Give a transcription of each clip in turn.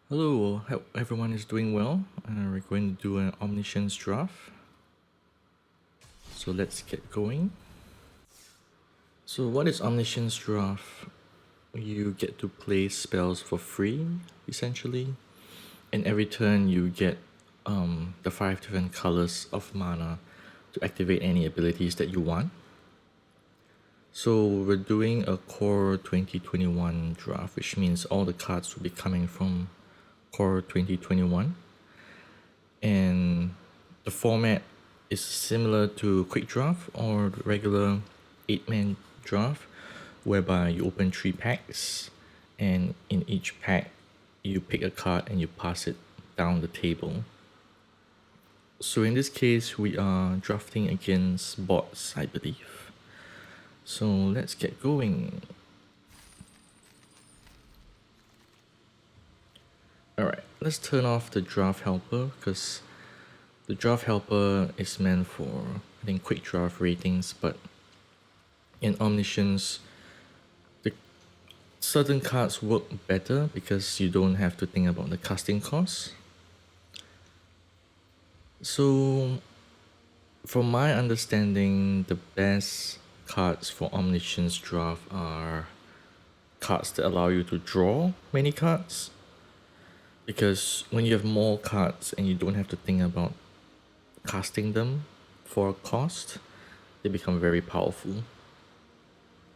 Hello, hope everyone is doing well. We're going to do an Omniscience Draft. So let's get going. So what is Omniscience Draft? You get to play spells for free, essentially. And every turn you get the 5 different colors of mana to activate any abilities that you want. So we're doing a Core 2021 draft, which means all the cards will be coming from Core 2021. And the format is similar to Quick Draft or regular 8-man draft, whereby you open 3 packs, and in each pack you pick a card and you pass it down the table. So in this case we are drafting against bots, I believe. So let's get going. Alright, let's turn off the draft helper because the draft helper is meant for, I think, quick draft ratings, but in Omniscience, the certain cards work better because you don't have to think about the casting costs. So, from my understanding, the best cards for Omniscience Draft are cards that allow you to draw many cards. Because when you have more cards and you don't have to think about casting them for a cost, they become very powerful.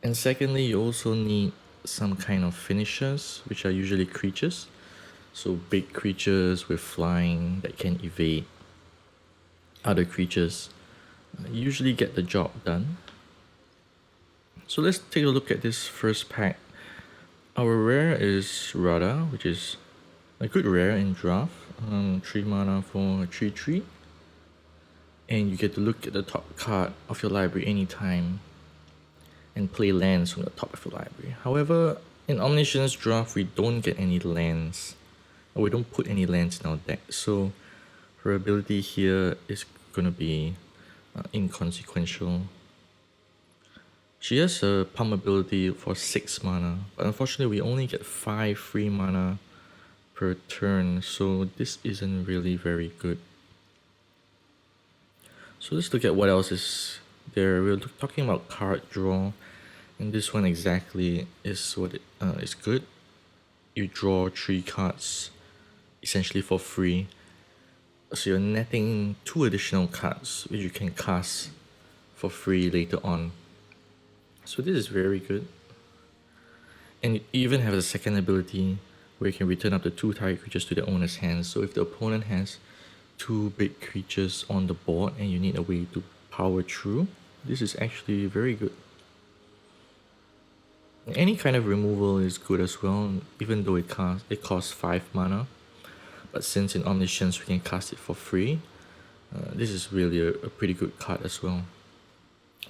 And secondly, you also need some kind of finishers, which are usually creatures. So big creatures with flying that can evade other creatures usually get the job done. So let's take a look at this first pack. Our rare is Rada, which is a good rare in draft. 3 mana for a 3/3. And you get to look at the top card of your library anytime and play lands from the top of your library. However, in Omniscience Draft, we don't get any lands, or we don't put any lands in our deck, so her ability here is gonna be inconsequential. She has a pump ability for 6 mana, but unfortunately we only get 5 free mana per turn, so this isn't really very good. So let's look at what else is there. We're talking about card draw, and this one exactly is what it is good. You draw 3 cards essentially for free, so you're netting 2 additional cards which you can cast for free later on. So this is very good. And you even have a second ability where you can return up to 2 target creatures to their owner's hands. So if the opponent has 2 big creatures on the board and you need a way to power through, this is actually very good. Any kind of removal is good as well, even though it costs 5 mana. But since in Omniscience we can cast it for free, this is really a pretty good card as well.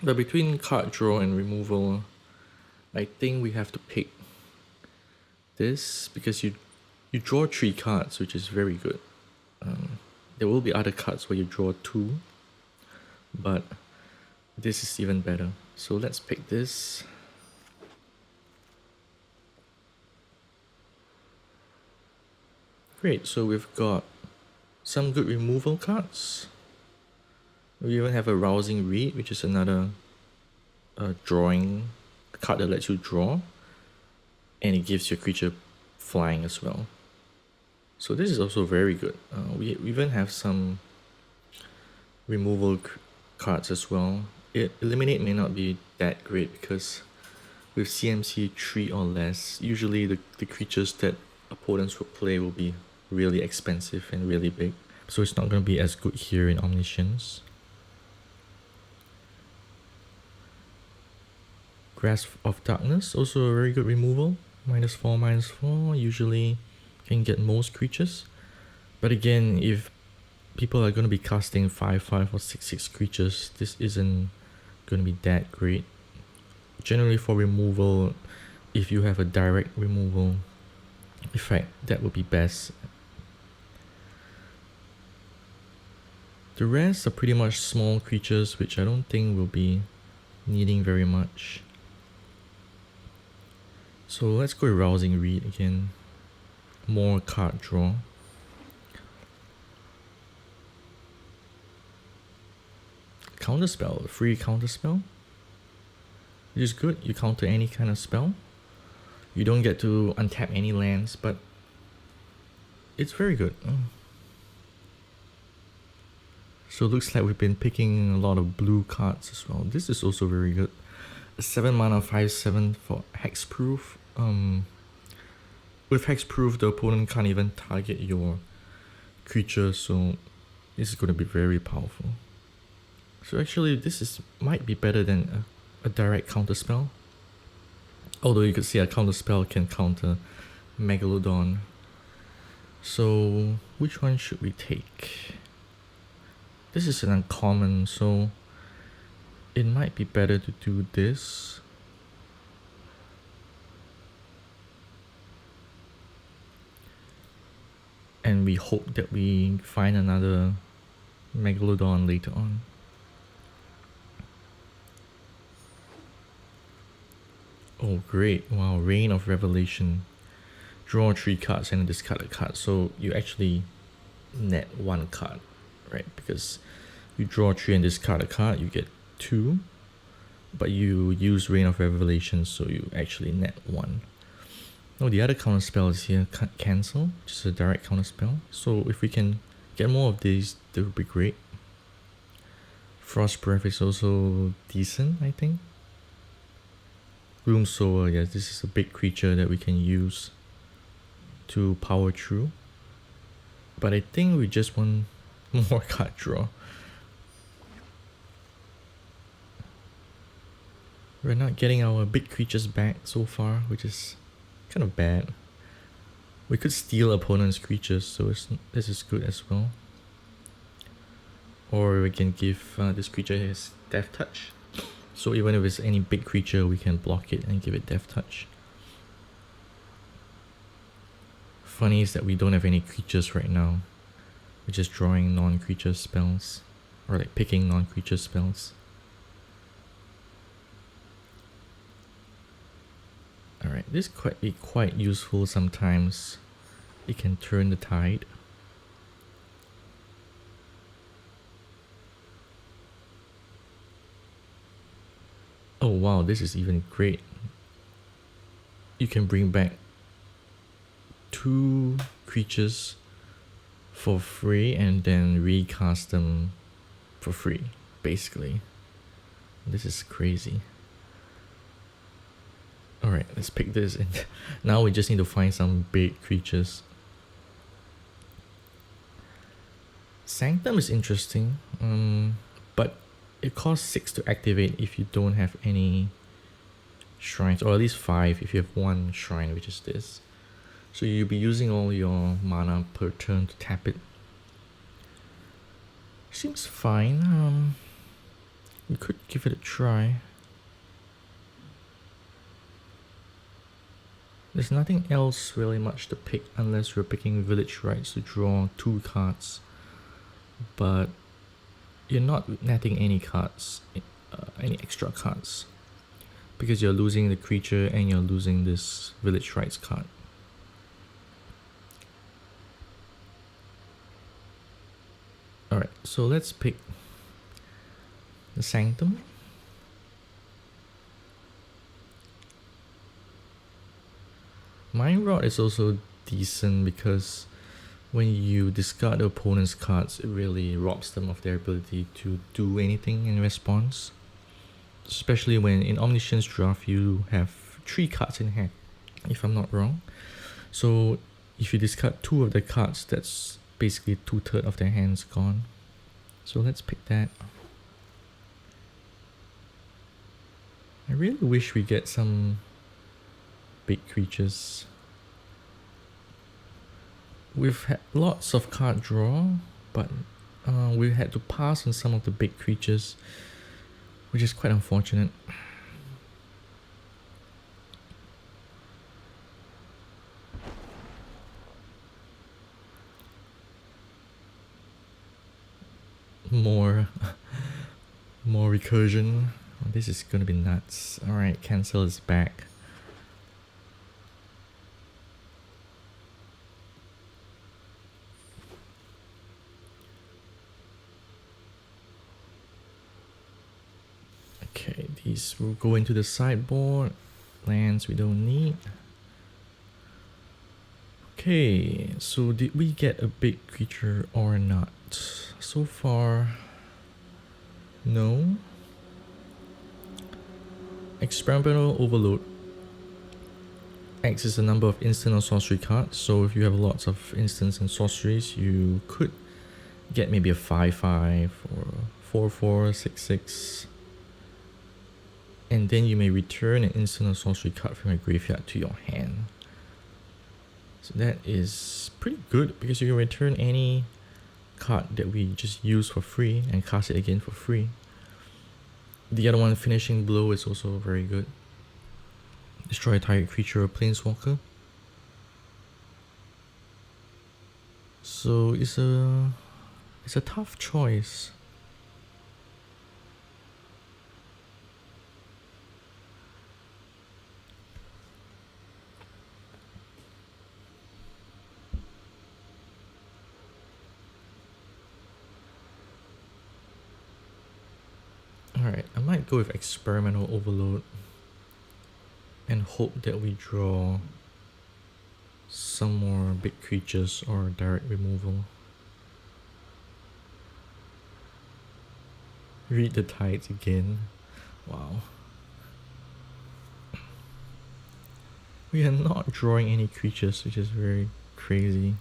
But between card draw and removal, I think we have to pick this because you draw 3 cards, which is very good. There will be other cards where you draw 2, but this is even better. So let's pick this. Great, so we've got some good removal cards. We even have a Rousing Read, which is another drawing card that lets you draw, and it gives your creature flying as well. So this is also very good. We even have some removal cards as well. Eliminate may not be that great because with CMC 3 or less, usually the creatures that opponents will play will be really expensive and really big. So it's not going to be as good here in Omniscience. Grasp of Darkness, also a very good removal. -4/-4, usually can get most creatures. But again, if people are going to be casting 5/5 or 6/6 creatures, this isn't going to be that great. Generally for removal, if you have a direct removal effect, that would be best. The rest are pretty much small creatures, which I don't think will be needing very much. So let's go with Rousing Read again. more card draw. Counterspell, free counterspell, which is good. You counter any kind of spell. You don't get to untap any lands, but it's very good. So it looks like we've been picking a lot of blue cards as well. This is also very good. 7 mana 5/7 for hexproof. With hexproof, the opponent can't even target your creature, so this is going to be very powerful. So actually, this might be better than a direct counterspell. Although you could see a counterspell can counter Megalodon. So which one should we take? This is an uncommon, so it might be better to do this. And we hope that we find another Megalodon later on. Oh great, wow, Reign of Revelation. Draw 3 cards and discard a card. So you actually net 1 card, right? Because you draw 3 and discard a card, you get 2. But you use Reign of Revelation, so you actually net 1. Oh, the other counter spell is here, Cancel, which is a direct counter spell. So if we can get more of these, that would be great. Frost Breath is also decent, I think. Gloom Sower, yes, this is a big creature that we can use to power through. But I think we just want more card draw. We're not getting our big creatures back so far, which is kind of bad. We could steal opponent's creatures, so this is good as well. Or we can give this creature his Death Touch. So even if it's any big creature, we can block it and give it Death Touch. Funny is that we don't have any creatures right now. We're just drawing non-creature spells. Or like picking non-creature spells. Alright, this could be quite useful sometimes. It can turn the tide. Oh wow, this is even great. You can bring back 2 creatures for free and then recast them for free, basically. This is crazy. Alright, let's pick this, and now we just need to find some big creatures. Sanctum is interesting, but it costs 6 to activate if you don't have any shrines, or at least 5 if you have 1 shrine, which is this. So you'll be using all your mana per turn to tap it. Seems fine. We could give it a try. There's nothing else really much to pick unless we're picking Village Rites to draw 2 cards. But you're not netting any cards, any extra cards. Because you're losing the creature and you're losing this Village Rites card. Alright, so let's pick the Sanctum. Mind Rod is also decent because when you discard the opponent's cards, it really robs them of their ability to do anything in response. Especially when in Omniscience Draft you have 3 cards in hand, if I'm not wrong. So if you discard 2 of the cards, that's basically 2/3 of their hands gone. So let's pick that. I really wish we get some big creatures. We've had lots of card draw, but we had to pass on some of the big creatures, which is quite unfortunate. More recursion. This is gonna be nuts. Alright, Cancel is back. Okay, these will go into the sideboard. Lands we don't need. Okay, so did we get a big creature or not? So far, no. Experimental Overload X is the number of instant or sorcery cards, so if you have lots of instants and sorceries, you could get maybe a 5/5 or a 4/4, 6/6. And then you may return an instant or sorcery card from your graveyard to your hand. So that is pretty good because you can return any card that we just use for free and cast it again for free. The other one, Finishing Blow, is also very good. Destroy a target creature or planeswalker. So it's a tough choice. Alright, I might go with Experimental Overload and hope that we draw some more big creatures or direct removal. Read the Tides again. Wow. We are not drawing any creatures, which is very crazy.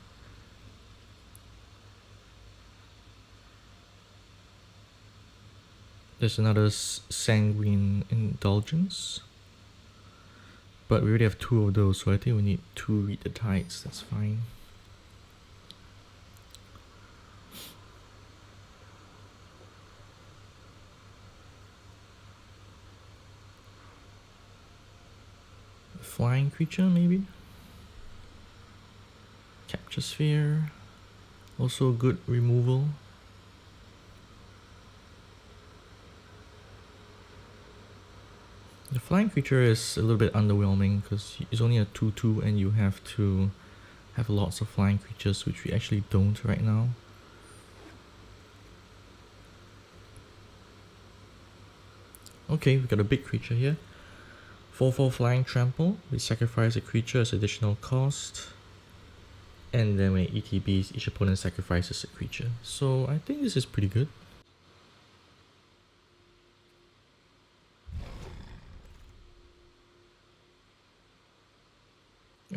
There's another Sanguine Indulgence. But we already have 2 of those, so I think we need 2 Read the Tides, that's fine. Flying creature, maybe? Capture Sphere. Also good removal. The flying creature is a little bit underwhelming because it's only a 2/2 and you have to have lots of flying creatures, which we actually don't right now. Okay, we got a big creature here. 4/4 Flying Trample. We sacrifice a creature as additional cost. And then when it ETBs, each opponent sacrifices a creature. So I think this is pretty good.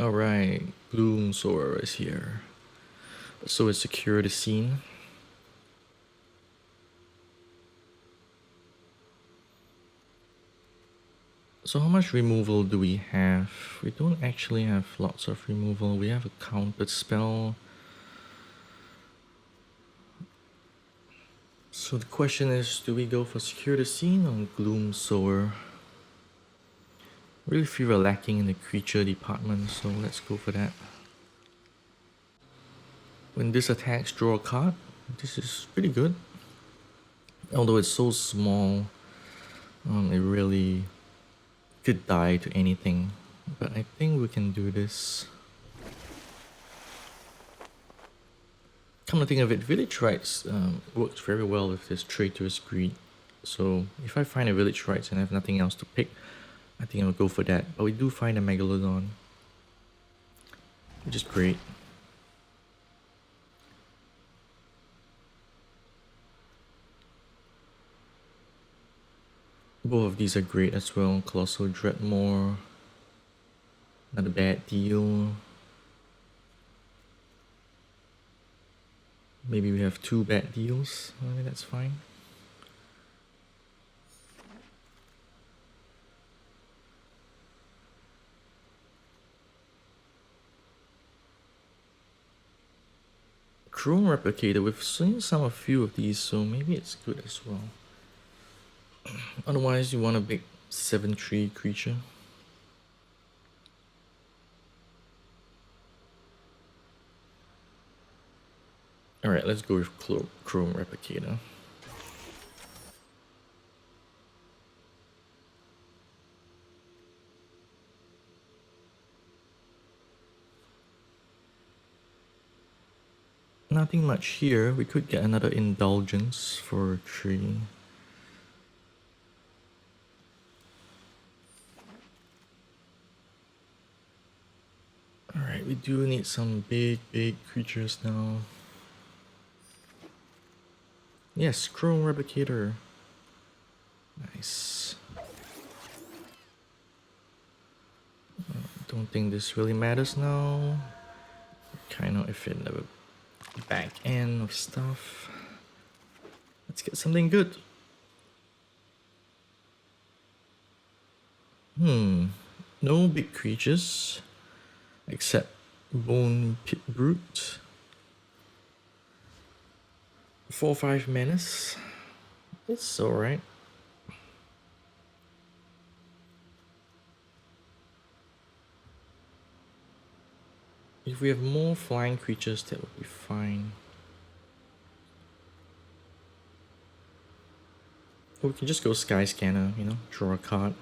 Alright, Gloom Sower is here. So it secure the scene. So how much removal do we have? We don't actually have lots of removal. We have a countered spell. So the question is, do we go for Secure the Scene or Gloom Sower? Really feel we're lacking in the creature department, so let's go for that. When this attacks, draw a card. This is pretty good. Although it's so small, it really could die to anything. But I think we can do this. Come to think of it, Village Rites works very well with this Traitorous Greed. So if I find a Village Rites and I have nothing else to pick, I think I'll go for that. But we do find a Megalodon, which is great. Both of these are great as well. Colossal Dreadmore, not a bad deal. Maybe we have 2 bad deals. That's fine. Chrome Replicator, we've seen a few of these, so maybe it's good as well. Otherwise, you want a big 7/3 creature. Alright, let's go with Chrome Replicator. Nothing much here. We could get another Indulgence for 3. Alright, we do need some big creatures now. Yes, Chrome Replicator. Nice. Don't think this really matters now. Kind of if it the back end of stuff. Let's get something good. No big creatures except Bone Pit Brute. 4/5 menace. It's alright. If we have more flying creatures, that would be fine. Or we can just go Sky Scanner, you know, draw a card.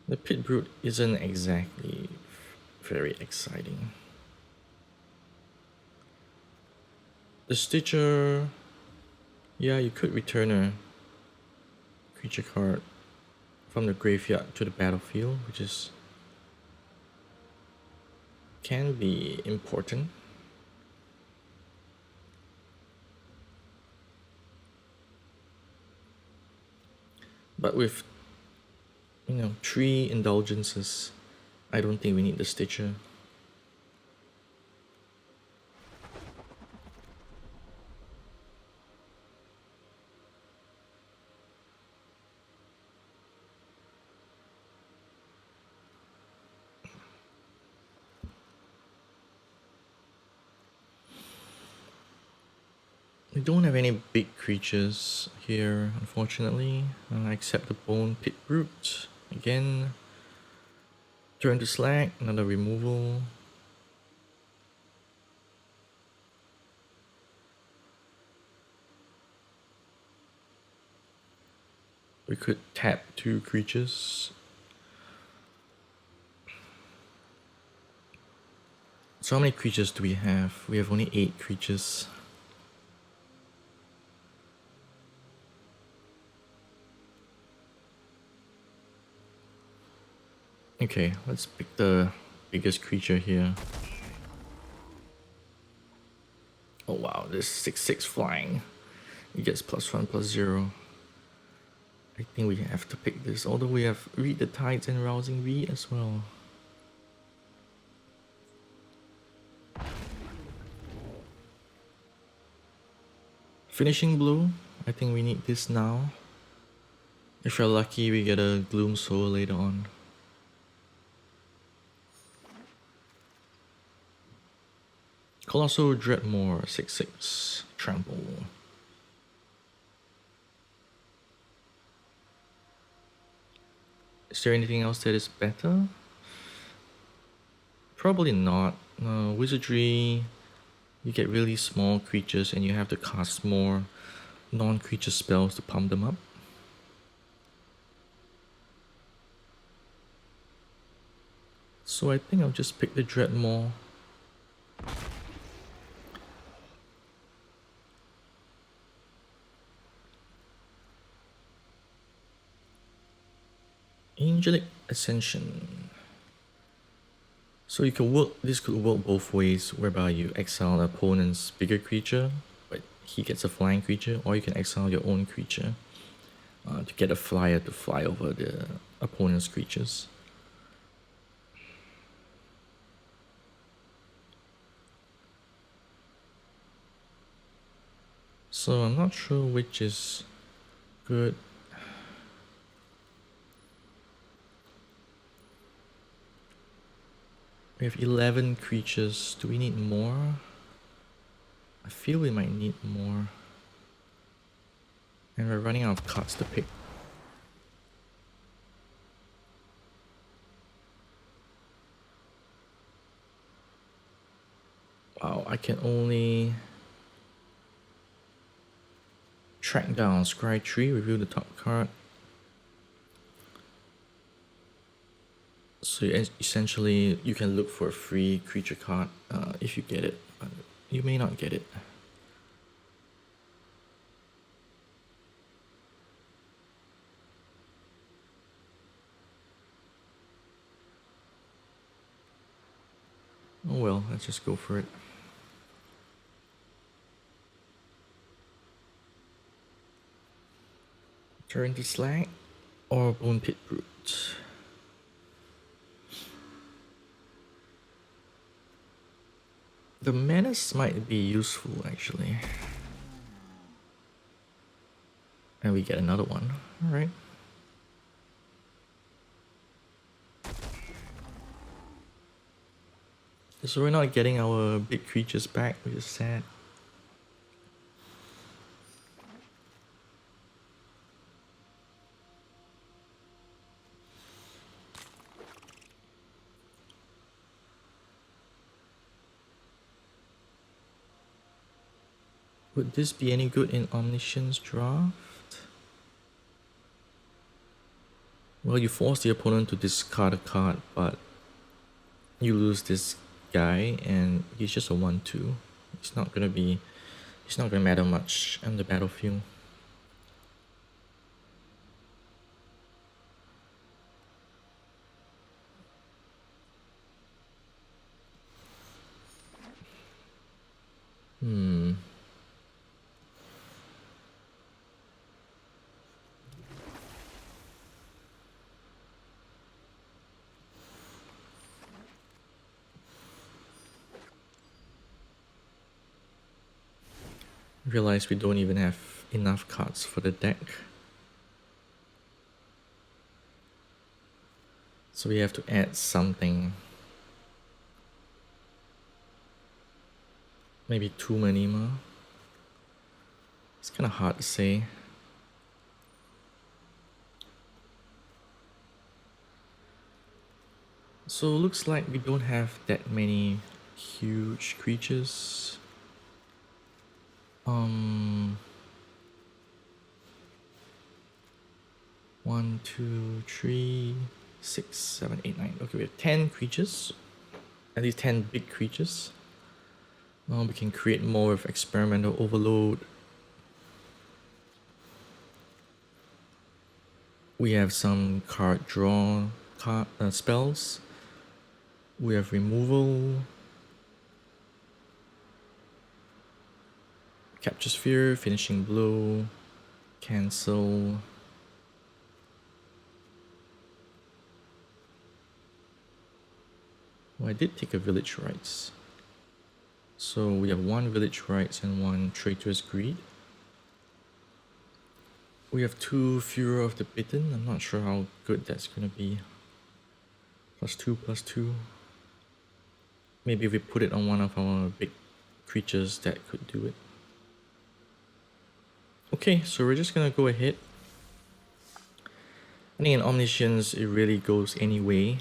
The Pit Brute isn't exactly very exciting. The Stitcher, yeah, you could return a creature card from the graveyard to the battlefield, which is can be important. But with, you know, 3 indulgences, I don't think we need the Stitcher. We don't have any big creatures here, unfortunately, except the Bone Pit Brute. Again, turn to Slag, another removal. We could tap 2 creatures. So how many creatures do we have? We have only 8 creatures. Okay, let's pick the biggest creature here. Oh wow, this 6/6 flying. It gets +1/+0. I think we have to pick this, although we have Read the Tides and Rousing Read as well. Finishing Blow, I think we need this now. If we're lucky, we get a Gloom Soul later on. Colossal Dreadmore, 6/6, Trample. Is there anything else that is better? Probably not. Wizardry, you get really small creatures and you have to cast more non-creature spells to pump them up. So I think I'll just pick the Dreadmore. Angelic Ascension. So you can work, this could work both ways, whereby you exile an opponent's bigger creature, but he gets a flying creature, or you can exile your own creature to get a flyer to fly over the opponent's creatures. So I'm not sure which is good. We have 11 creatures. Do we need more? I feel we might need more. And we're running out of cards to pick. Wow, I can only track down Scry Tree, review the top card. So essentially, you can look for a free creature card if you get it, but you may not get it. Oh well, let's just go for it. Turn to Slag or Bone Pit Brute. The Menace might be useful actually. And we get another one. Alright. So we're not getting our big creatures back, which is sad. Would this be any good in Omniscience Draft? Well, you force the opponent to discard a card, but you lose this guy and he's just a 1-2. It's not gonna matter much on the battlefield. Realize we don't even have enough cards for the deck. So we have to add something. Maybe 2 Manima. It's kind of hard to say. So it looks like we don't have that many huge creatures. 1, 2, 3, 6, 7, 8, 9. Okay, we have 10 creatures. At least 10 big creatures. We can create more with Experimental Overload. We have some card draw spells. We have Removal. Capture Sphere, Finishing Blow, Cancel. Oh, I did take a Village Rites. So we have 1 Village Rites and 1 Traitorous Greed. We have 2 Furor of the Bitten. I'm not sure how good that's gonna be. +2/+2. Maybe if we put it on one of our big creatures, that could do it. Okay, so we're just gonna go ahead. I think in Omniscience, it really goes any way.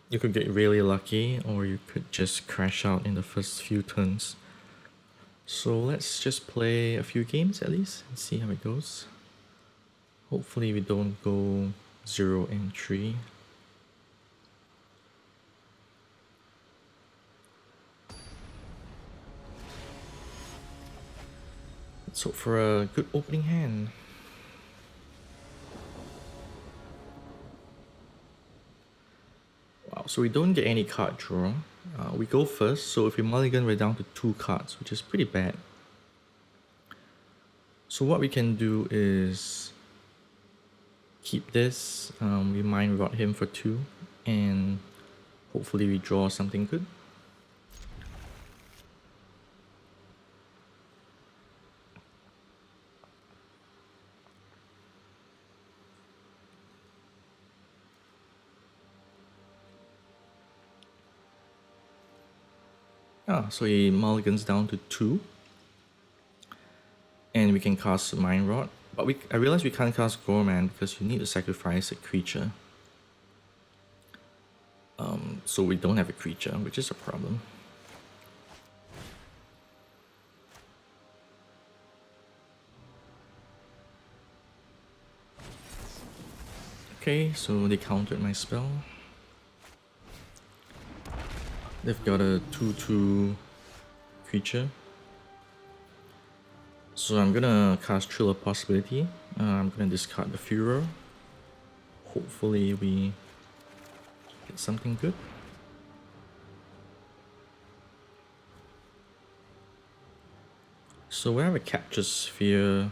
You could get really lucky, or you could just crash out in the first few turns. So let's just play a few games at least and see how it goes. Hopefully we don't go 0-3. Let's hope for a good opening hand. Wow, so we don't get any card draw. We go first, so if we mulligan, we're down to 2 cards, which is pretty bad. So what we can do is keep this, we mind rot him for 2, and hopefully we draw something good. So he mulligans down to 2. And we can cast Mind Rot. But I realize we can't cast Gorman because you need to sacrifice a creature. So we don't have a creature, which is a problem. Okay, so they countered my spell. They've got a 2/2 creature. So I'm gonna cast Thrill of Possibility. I'm gonna discard the Furor. Hopefully we get something good. So we have a capture sphere,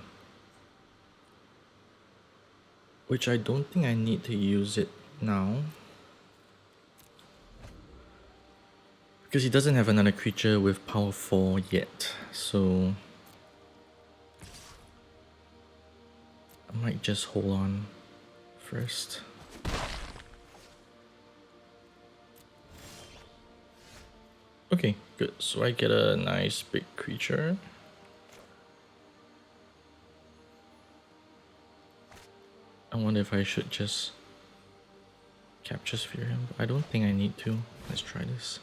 which I don't think I need to use it now, because he doesn't have another creature with power 4 yet, so I might just hold on first. Okay, good. So I get a nice big creature. I wonder if I should just capture sphere him. I don't think I need to. Let's try this.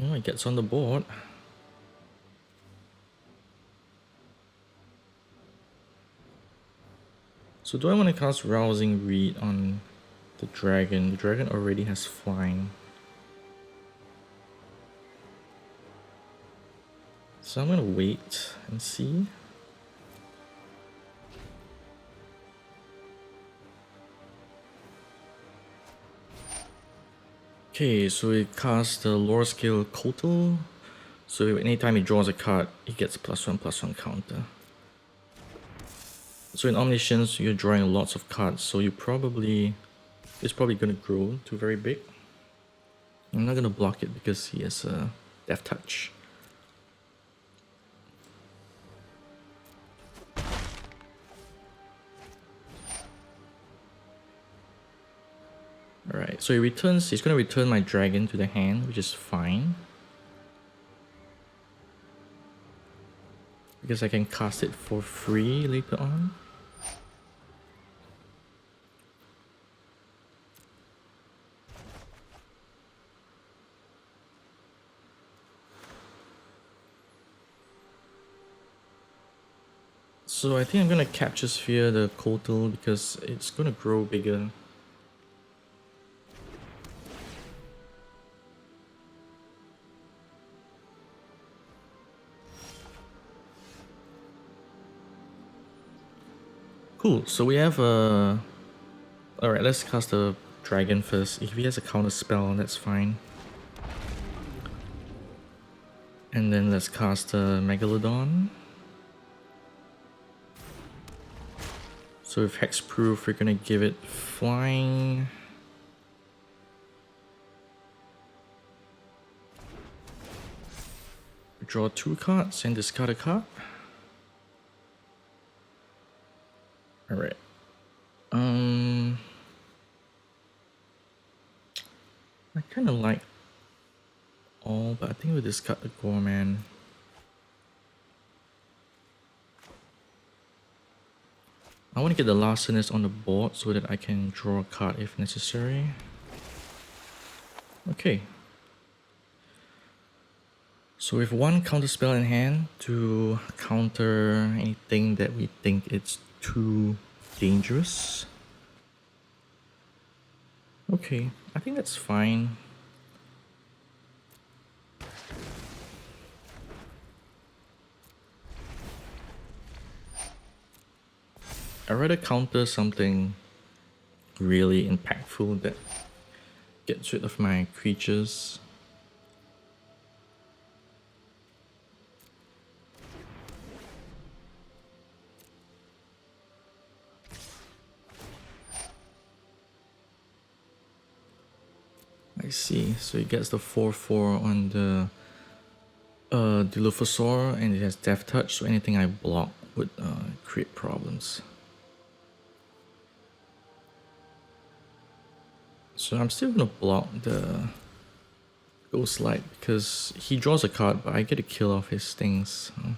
Oh, it gets on the board. So do I want to cast Rousing Reed on the dragon? The dragon already has flying. So I'm gonna wait and see. Okay, so we cast the Lore Skill Kotal. So anytime he draws a card, he gets +1/+1 counter. So in Omniscience, you're drawing lots of cards, so it's probably gonna grow to very big. I'm not gonna block it because he has a Death Touch. Alright, so he's gonna return my dragon to the hand, which is fine. Because I can cast it for free later on. So I think I'm gonna capture sphere the Kotal because it's gonna grow bigger. Cool, so we have a... Alright, let's cast the dragon first. If he has a counter spell, that's fine. And then let's cast the Megalodon. So with Hexproof, we're gonna give it flying. Draw 2 cards and discard a card. Alright. I kinda like all, but I think we'll discard the Gorman. I want to get the Larcenist on the board so that I can draw a card if necessary. Okay. So we have 1 counter spell in hand to counter anything that we think it's too dangerous. Okay, I think that's fine. I'd rather counter something really impactful that gets rid of my creatures. I see, so it gets the 4/4 on the Dilophosaur and it has Death Touch, so anything I block would create problems. So I'm still gonna block the Ghost Light because he draws a card, but I get to kill off his things. So.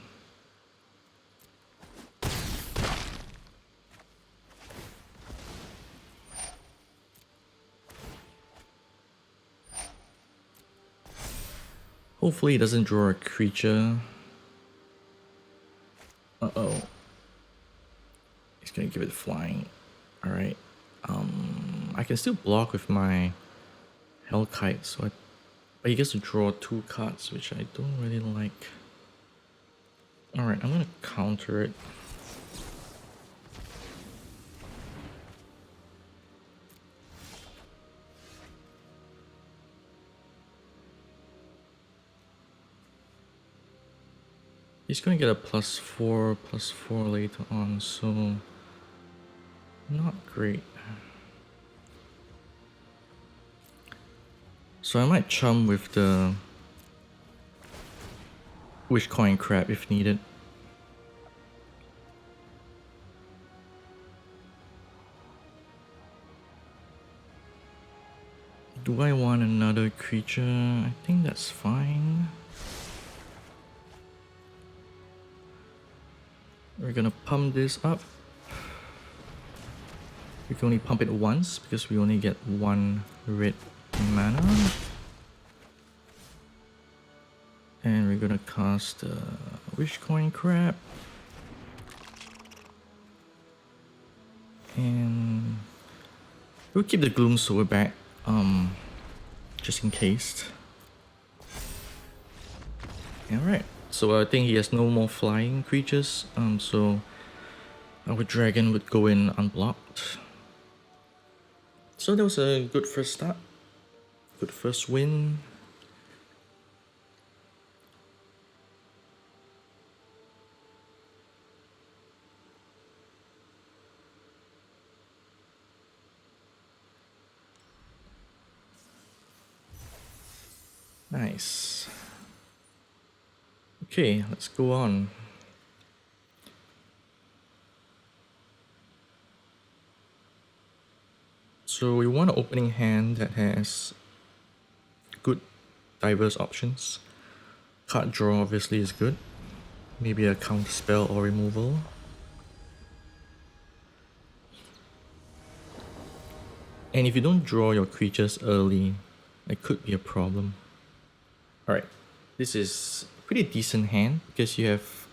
Hopefully he doesn't draw a creature. Uh-oh. He's gonna give it flying. Alright. I can still block with my Hellkite, so but he gets to draw 2 cards, which I don't really like. Alright, I'm gonna counter it. He's gonna get a +4/+4 later on, so not great. So I might chum with the Wishcoin Crab if needed. Do I want another creature? I think that's fine. We're gonna pump this up. We can only pump it once because we only get 1 red mana. And we're gonna cast Wishcoin Crab. And we'll keep the Gloom Sword back, just in case. Alright, so I think he has no more flying creatures, so our dragon would go in unblocked. So that was a good first start, good first win. Nice. Okay, let's go on. So we want an opening hand that has good diverse options. Card draw obviously is good. Maybe a counter spell or removal. And if you don't draw your creatures early, it could be a problem. Alright, this is a pretty decent hand because you have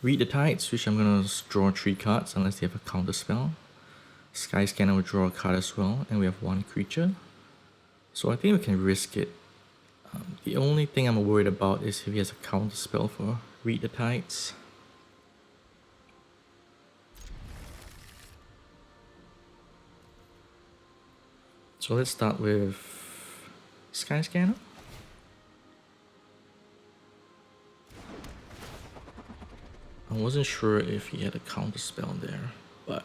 Read the Tides, which I'm gonna draw 3 cards unless they have a counter spell. Skyscanner will draw a card as well, and we have 1 creature. So I think we can risk it. The only thing I'm worried about is if he has a counter spell for Read the Tides. So let's start with Skyscanner. I wasn't sure if he had a counter spell there, but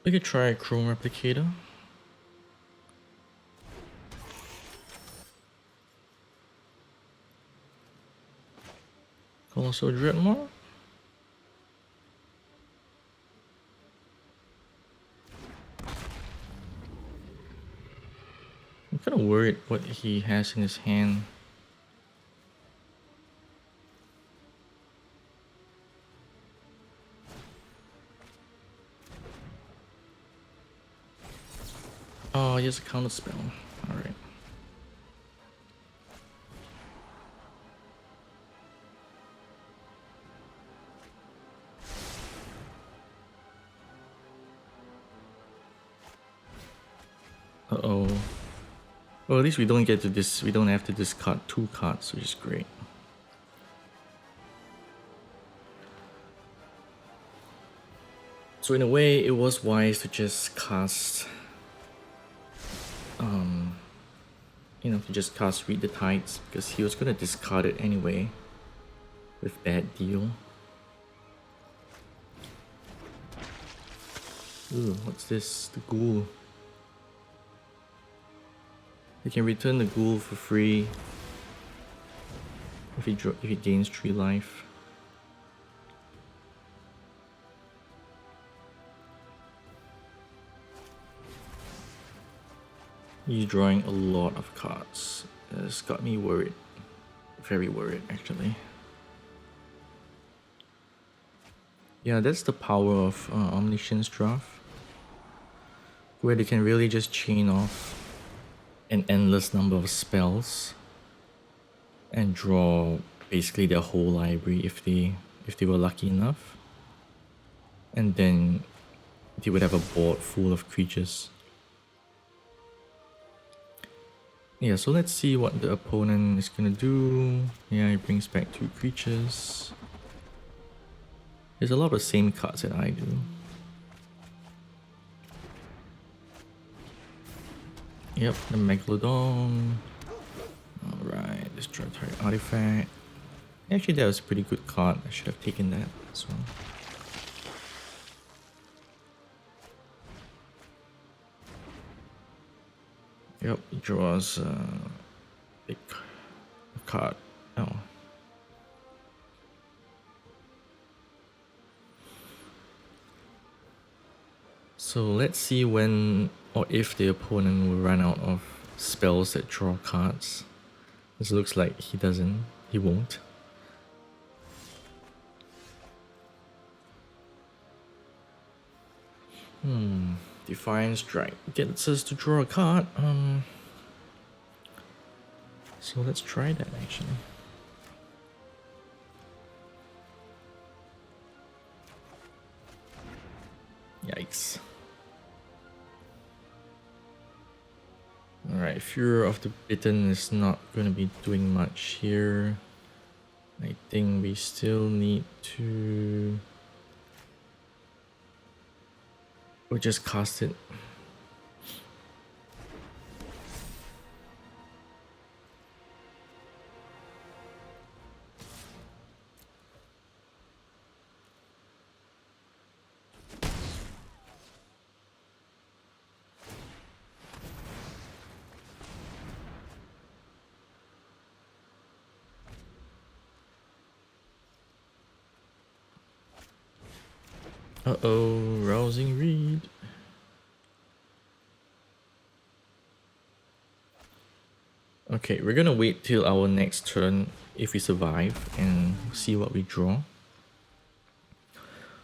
we could try a Chrome Replicator. Colossal Dreadmore. I'm kind of worried what he has in his hand. Oh, he has a counter spell. Alright. Uh-oh. Well, at least we don't get to this. We don't have to discard 2 cards, which is great. So in a way, it was wise to just cast, to just cast Read the Tides, because he was gonna discard it anyway with Bad Deal. Ooh, what's this? The Ghoul. You can return the Ghoul for free if he gains 3 life. He's drawing a lot of cards. It's got me worried. Very worried, actually. Yeah, that's the power of Omniscience Draft, where they can really just chain off an endless number of spells and draw basically their whole library if they were lucky enough. And then they would have a board full of creatures. Yeah, so let's see what the opponent is gonna do. Yeah, he brings back 2 creatures. There's a lot of the same cards that I do. Yep, the Megalodon. Alright, destroy target artifact. Actually, that was a pretty good card. I should have taken that as well. Yep, he draws a big card. Oh. So let's see when or if the opponent will run out of spells that draw cards. This looks like he doesn't. He won't. Defiant Strike gets us to draw a card. So let's try that actually. Yikes. Alright, Fury of the Bitten is not going to be doing much here. I think we still need to... We'll just cast it. Uh-oh, Rousing Reed. Okay, we're gonna wait till our next turn if we survive and see what we draw.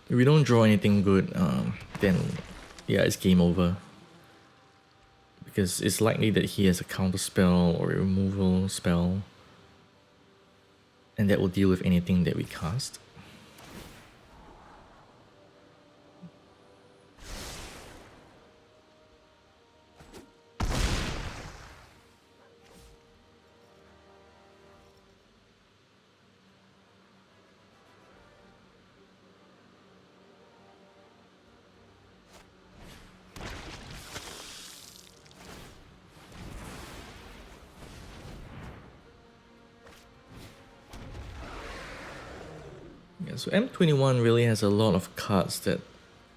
If we don't draw anything good, then yeah, it's game over. Because it's likely that he has a counter spell or a removal spell, and that will deal with anything that we cast. Yeah, so M21 really has a lot of cards that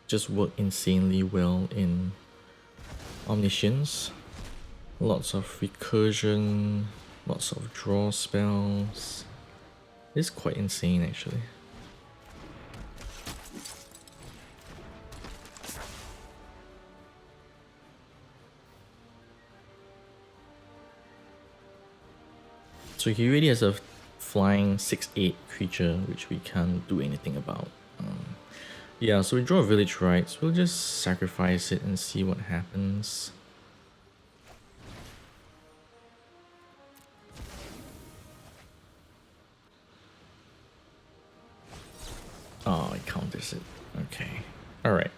just work insanely well in Omniscience. Lots of recursion, lots of draw spells. It's quite insane actually. So he really has a flying 6/8 creature which we can't do anything about. Yeah, so we draw Village Rites. We'll just sacrifice it and see what happens. Oh, it counters it. Okay. Alright.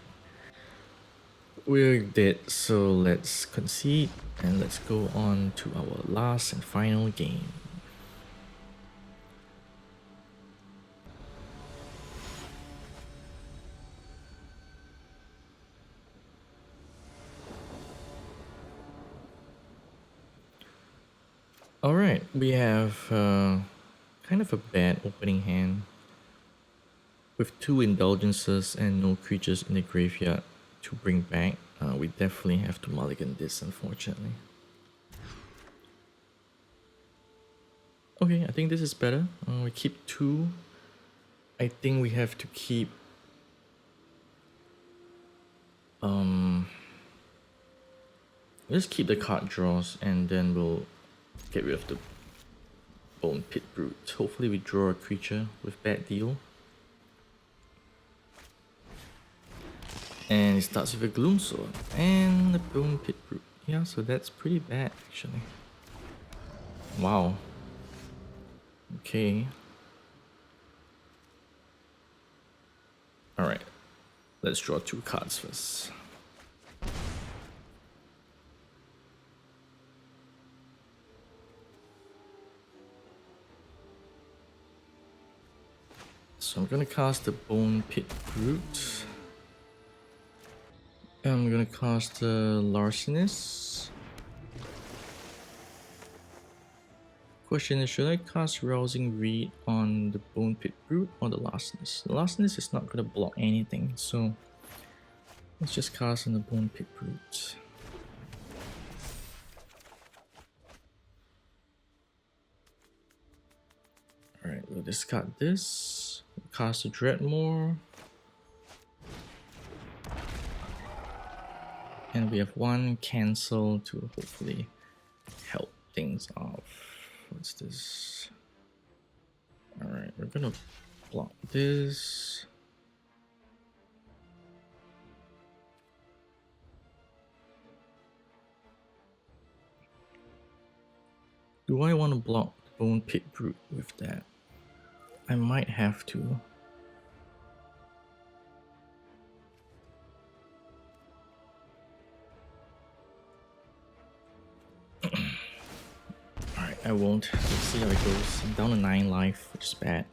We're dead, so let's concede and let's go on to our last and final game. Alright, we have kind of a bad opening hand. With 2 Indulgences and no creatures in the graveyard to bring back, we definitely have to mulligan this, unfortunately. Okay, I think this is better. We keep 2. I think we have to keep... let's keep the card draws and then we'll get rid of the Bone Pit Brute. Hopefully we draw a creature with bad deal. And it starts with a Gloom Sword and the Bone Pit Brute. Yeah, so that's pretty bad actually. Wow. Okay. Alright. Let's draw 2 cards first. So I'm gonna cast the Bone Pit Brute. I'm gonna cast the Larcenist. question is, should I cast Rousing Reed on the Bone Pit Brute or the Lastness? The Lastness is not going to block anything, so let's just cast on the Bone Pit Brute. Alright, we'll discard this, cast a Dreadmore, and we have one cancel to hopefully help things off. What's this? Alright, we're gonna block this. Do I want to block the Bone Pit Brute with that? I might have to. Alright, I won't. Let's see how it goes. I'm down to 9 life, which is bad.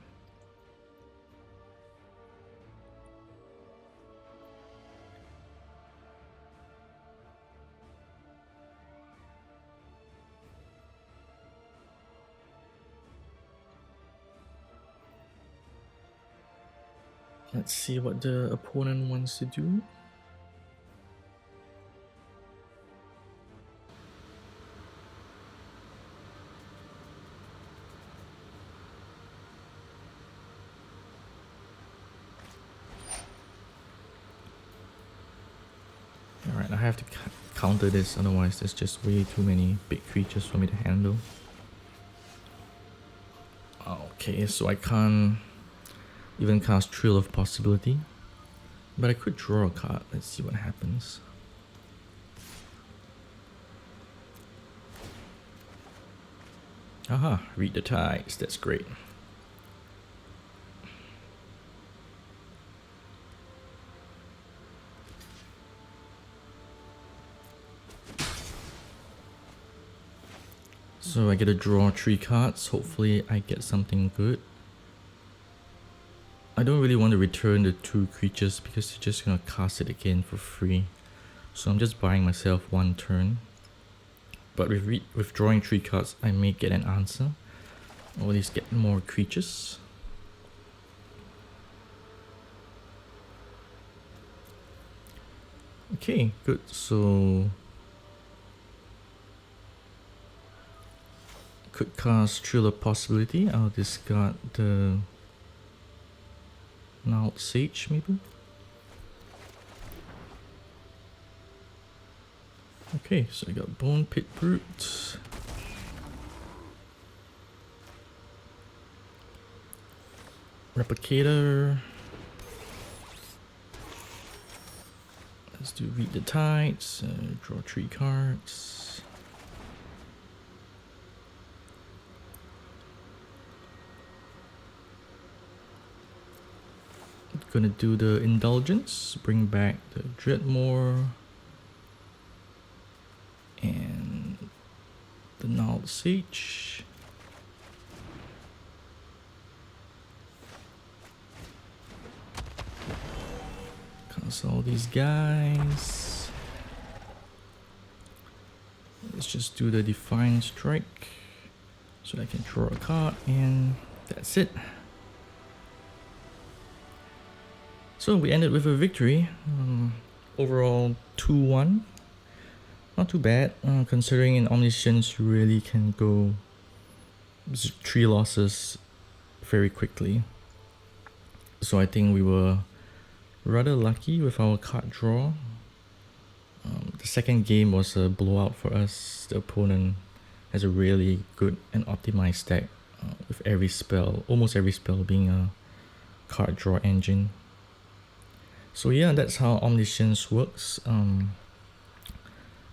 Let's see what the opponent wants to do. Alright, I have to counter this, otherwise there's just way too many big creatures for me to handle. Okay, so I can't even cast Thrill of Possibility, but I could draw a card. Let's see what happens. Aha, read the tides, that's great. So I get to draw 3 cards, hopefully I get something good. I don't really want to return the 2 creatures because they're just gonna cast it again for free. So I'm just buying myself 1 turn. But with drawing 3 cards, I may get an answer. Or at least get more creatures. Okay, good. So could cast Thrill of Possibility. I'll discard the Gnarled Sage, maybe? Okay, so I got Bone Pit Brute. Replicator. Let's do Read the Tides. Draw 3 cards. Gonna do the Indulgence, bring back the Dreadmore and the Gnarled Sage. Cast all these guys. Let's just do the Defiant Strike so I can draw a card, and that's it. So we ended with a victory, overall 2-1, not too bad, considering in Omniscience you really can go 3 losses very quickly. So I think we were rather lucky with our card draw. The second game was a blowout for us. The opponent has a really good and optimized deck, with every spell, almost every spell being a card draw engine. So yeah, that's how Omniscience works.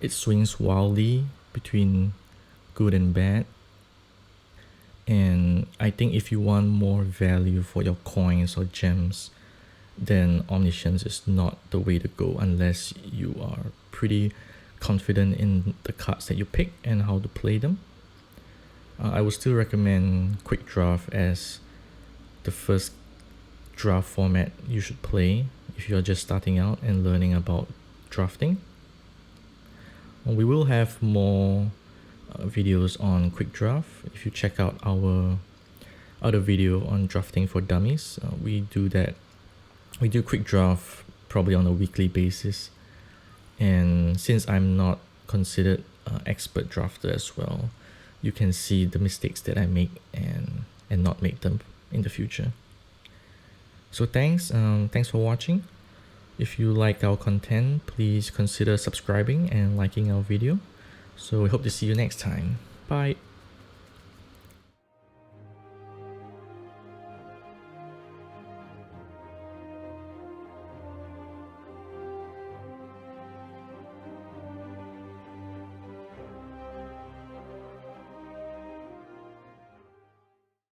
It swings wildly between good and bad. And I think if you want more value for your coins or gems, then Omniscience is not the way to go unless you are pretty confident in the cards that you pick and how to play them. I would still recommend Quick Draft as the first draft format you should play if you're just starting out and learning about drafting. We will have more videos on quick draft. If you check out our other video on drafting for dummies, we do that. We do quick draft probably on a weekly basis. And since I'm not considered an expert drafter as well, you can see the mistakes that I make and not make them in the future. So thanks for watching. If you like our content, please consider subscribing and liking our video. So we hope to see you next time. Bye.